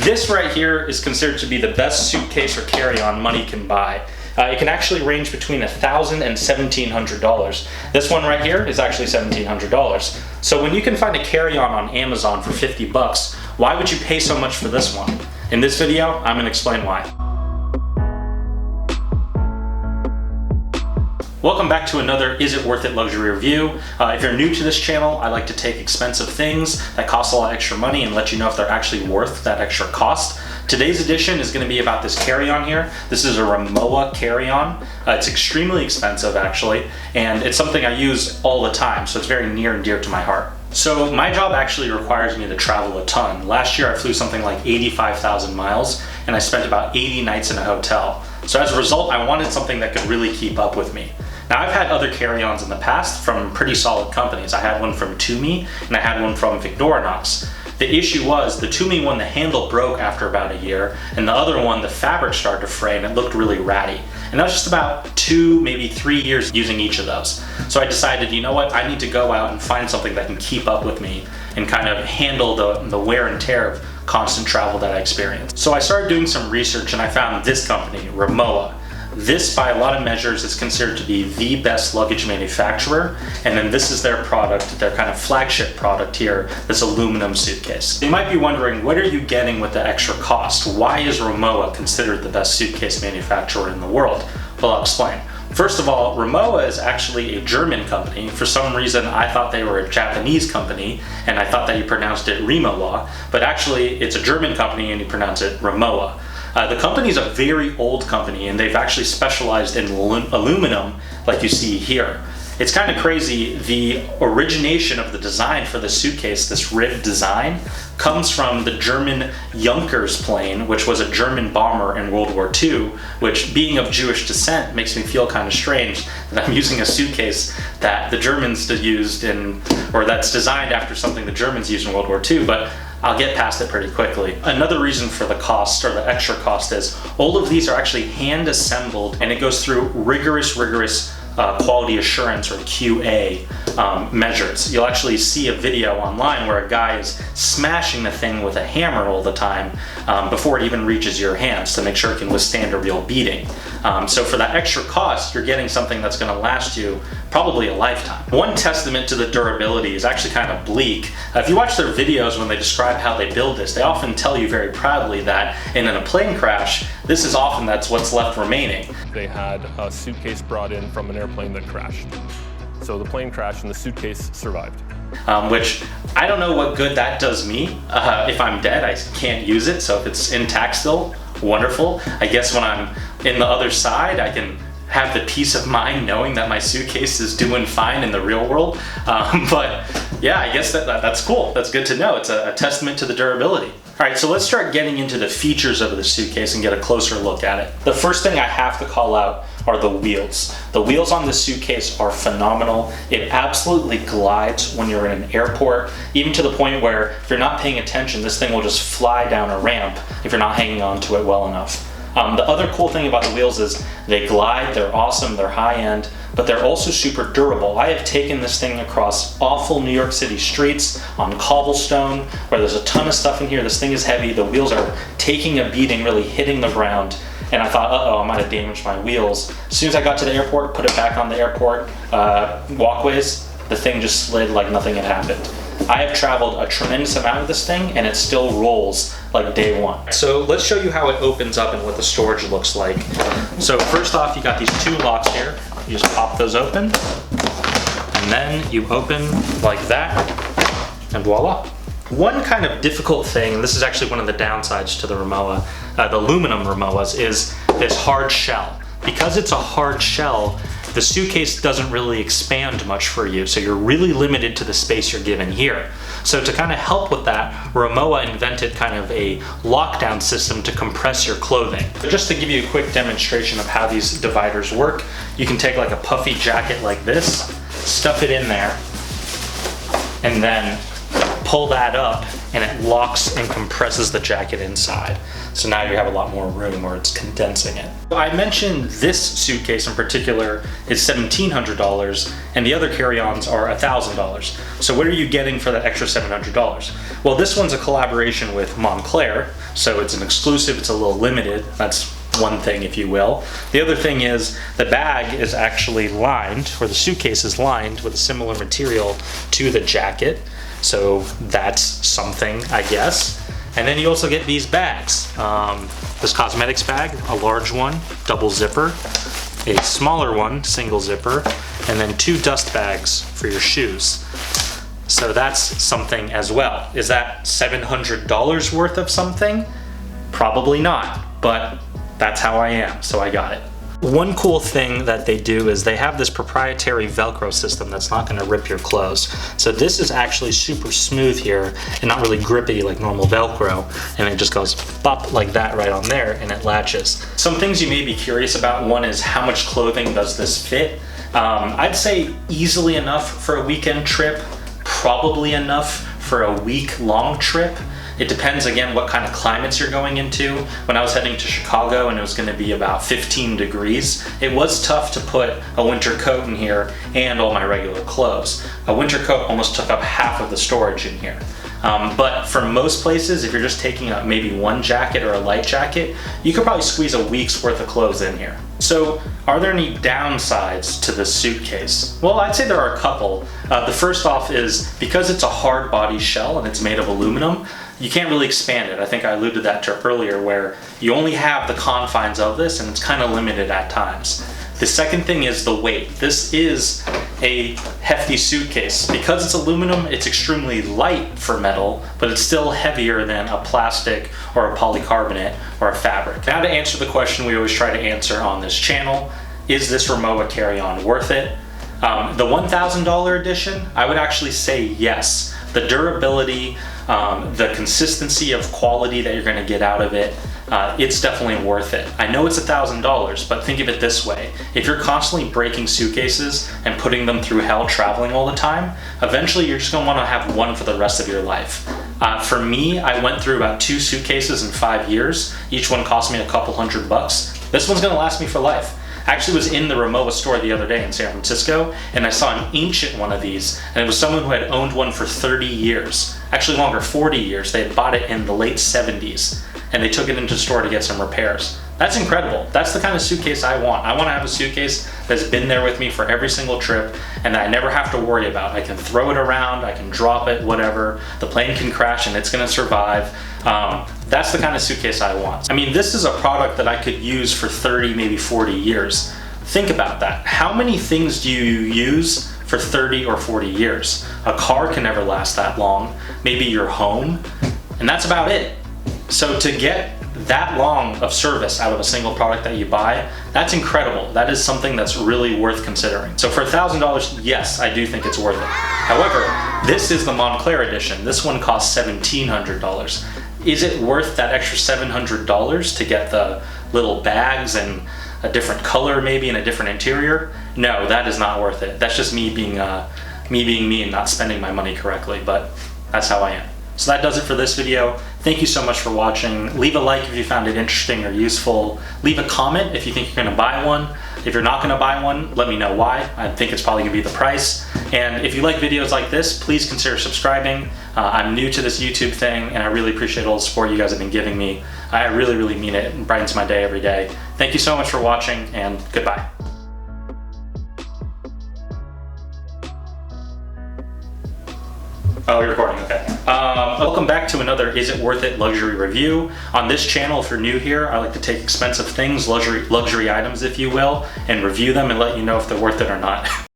This right here is considered to be the best suitcase or carry-on money can buy. It can actually range between $1,000 and $1,700. This one right here is actually $1,700. So when you can find a carry-on on Amazon for 50 bucks, why would you pay so much for this one? In this video, I'm gonna explain why. Welcome back to another Is It Worth It luxury review. If you're new to this channel, I like to take expensive things that cost a lot of extra money and let you know if they're actually worth that extra cost. Today's edition is going to be about this carry-on here. This is a Rimowa Carry On. It's extremely expensive actually, and it's something I use all the time, so it's very near and dear to my heart. So my job actually requires me to travel a ton. Last year I flew something like 85,000 miles and I spent about 80 nights in a hotel. So as a result, I wanted something that could really keep up with me. Now I've had other carry-ons in the past from pretty solid companies. I had one from Tumi and I had one from Victorinox. The issue was the Tumi one, the handle broke after about a year, and the other one, the fabric started to fray and it looked really ratty. And that was just about 2, maybe 3 years using each of those. So I decided, you know what, I need to go out and find something that can keep up with me and kind of handle the wear and tear of constant travel that I experienced. So I started doing some research and I found this company, Rimowa. This, by a lot of measures, is considered to be the best luggage manufacturer, and then this is their product, their kind of flagship product here, this aluminum suitcase. You might be wondering, what are you getting with the extra cost? Why is Rimowa considered the best suitcase manufacturer in the world? Well, I'll explain. First of all, Rimowa is actually a German company. For some reason, I thought they were a Japanese company, and I thought that you pronounced it Rimowa, but actually it's a German company and you pronounce it Rimowa. The company is a very old company and they've actually specialized in aluminum like you see here. It's kind of crazy, the origination of the design for the suitcase, this ribbed design, comes from the German Junkers plane, which was a German bomber in World War II, which, being of Jewish descent, makes me feel kind of strange that I'm using a suitcase that the Germans used or that's designed after something the Germans used in World War II, but I'll get past it pretty quickly. Another reason for the cost, or the extra cost, is all of these are actually hand assembled and it goes through rigorous quality assurance, or QA measures. You'll actually see a video online where a guy is smashing the thing with a hammer all the time before it even reaches your hands to make sure it can withstand a real beating. So for that extra cost, you're getting something that's going to last you probably a lifetime. One testament to the durability is actually kind of bleak. If you watch their videos when they describe how they build this, they often tell you very proudly that in a plane crash, this is often that's what's left remaining. They had a suitcase brought in from an airplane that crashed. So the plane crashed and the suitcase survived. Which I don't know what good that does me. If I'm dead, I can't use it. So if it's intact still, wonderful. I guess when I'm in the other side, I can have the peace of mind knowing that my suitcase is doing fine in the real world. But yeah, I guess that's cool. That's good to know. It's a testament to the durability. All right, so let's start getting into the features of the suitcase and get a closer look at it. The first thing I have to call out are the wheels. The wheels on this suitcase are phenomenal. It absolutely glides when you're in an airport, even to the point where if you're not paying attention, this thing will just fly down a ramp if you're not hanging on to it well enough. The other cool thing about the wheels is they glide, they're awesome, they're high-end, but they're also super durable. I have taken this thing across awful New York City streets on cobblestone where there's a ton of stuff in here. This thing is heavy, the wheels are taking a beating, really hitting the ground, and I thought, uh-oh, I might have damaged my wheels. As soon as I got to the airport, put it back on the airport walkways, the thing just slid like nothing had happened. I have traveled a tremendous amount of this thing and it still rolls like day one. So let's show you how it opens up and what the storage looks like. So first off, you got these 2 locks here. You just pop those open and then you open like that and voila. One kind of difficult thing, and this is actually one of the downsides to the Rimowa, the aluminum Rimowas, is this hard shell. Because it's a hard shell, the suitcase doesn't really expand much for you, so you're really limited to the space you're given here. So to kind of help with that, Rimowa invented kind of a lockdown system to compress your clothing. Just to give you a quick demonstration of how these dividers work, you can take like a puffy jacket like this, stuff it in there, and then pull that up and it locks and compresses the jacket inside. So now you have a lot more room, or it's condensing it. I mentioned this suitcase in particular is $1,700 and the other carry-ons are $1,000. So what are you getting for that extra $700? Well, this one's a collaboration with Montclair, so it's an exclusive, it's a little limited. That's one thing, if you will. The other thing is the bag is actually lined, or the suitcase is lined with a similar material to the jacket. So that's something, I guess. And then you also get these bags. This cosmetics bag, a large one, double zipper, a smaller one, single zipper, and then 2 dust bags for your shoes. So that's something as well. Is that $700 worth of something? Probably not, but that's how I am, so I got it. One cool thing that they do is they have this proprietary Velcro system that's not gonna rip your clothes. So this is actually super smooth here and not really grippy like normal Velcro. And it just goes pop like that right on there and it latches. Some things you may be curious about. One is how much clothing does this fit? I'd say easily enough for a weekend trip, probably enough for a week-long trip. It depends, again, what kind of climates you're going into. When I was heading to Chicago and it was gonna be about 15 degrees, it was tough to put a winter coat in here and all my regular clothes. A winter coat almost took up half of the storage in here. But for most places, if you're just taking up maybe one jacket or a light jacket, you could probably squeeze a week's worth of clothes in here. So are there any downsides to this suitcase? Well, I'd say there are a couple. The first off is because it's a hard body shell and it's made of aluminum, you can't really expand it. I think I alluded that to earlier, where you only have the confines of this and it's kind of limited at times. The second thing is the weight. This is a hefty suitcase. Because it's aluminum, it's extremely light for metal, but it's still heavier than a plastic or a polycarbonate or a fabric. Now to answer the question we always try to answer on this channel, is this Rimowa Carry On worth it? The $1,000 edition, I would actually say yes. The durability, the consistency of quality that you're gonna get out of it, it's definitely worth it. I know it's $1,000, but think of it this way. If you're constantly breaking suitcases and putting them through hell traveling all the time, eventually you're just gonna wanna have one for the rest of your life. For me, I went through about 2 suitcases in 5 years. Each one cost me a couple $100. This one's gonna last me for life. I actually was in the Rimowa store the other day in San Francisco, and I saw an ancient one of these, and it was someone who had owned one for 30 years. Actually longer, 40 years. They had bought it in the late 70s, and they took it into the store to get some repairs. That's incredible. That's the kind of suitcase I want. I want to have a suitcase that's been there with me for every single trip and that I never have to worry about. I can throw it around, I can drop it, whatever. The plane can crash and it's gonna survive. That's the kind of suitcase I want. I mean, this is a product that I could use for 30, maybe 40 years. Think about that. How many things do you use for 30 or 40 years? A car can never last that long. Maybe your home, and that's about it. So to get that long of service out of a single product that you buy, that's incredible. That is something that's really worth considering. So for $1,000, yes, I do think it's worth it. However, this is the Montclair edition. This one costs $1,700. Is it worth that extra $700 to get the little bags and a different color maybe and a different interior? No, that is not worth it. That's just me being me and not spending my money correctly, but that's how I am. So that does it for this video. Thank you so much for watching. Leave a like if you found it interesting or useful. Leave a comment if you think you're gonna buy one. If you're not gonna buy one, let me know why. I think it's probably gonna be the price. And if you like videos like this, please consider subscribing. I'm new to this YouTube thing and I really appreciate all the support you guys have been giving me. I really, really mean it. It brightens my day every day. Thank you so much for watching and goodbye. Oh, you're recording, okay. Welcome back to another Is It Worth It luxury review. On this channel, if you're new here, I like to take expensive things, luxury items if you will, and review them and let you know if they're worth it or not.